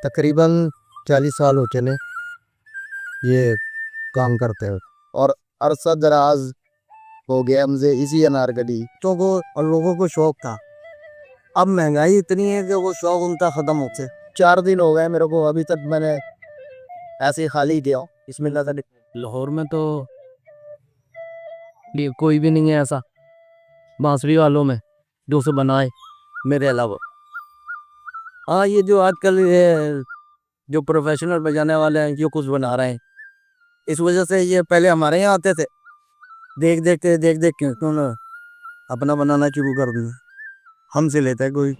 तकरीबन 40 साल हो चले ये काम करते हैं। और अरसा दराज हो गया मुझे इसी अनारकली तो को और लोगों को शौक था। अब महंगाई इतनी है कि वो शौक उनका खत्म हो गया। 4 दिन हो गए मेरे को, अभी तक मैंने ऐसे ही खाली दिया इसमें नजर। लाहौर में तो ये कोई भी नहीं है ऐसा बांसुरी वालों में जो उसे बनाए मेरे अलावा। हाँ, ये जो आजकल ये जो प्रोफेशनल बजाने वाले हैं ये कुछ बना रहे हैं, इस वजह से ये पहले हमारे यहाँ आते थे, देख देख के उन्होंने अपना बनाना शुरू कर दिया। हमसे लेता है कोई।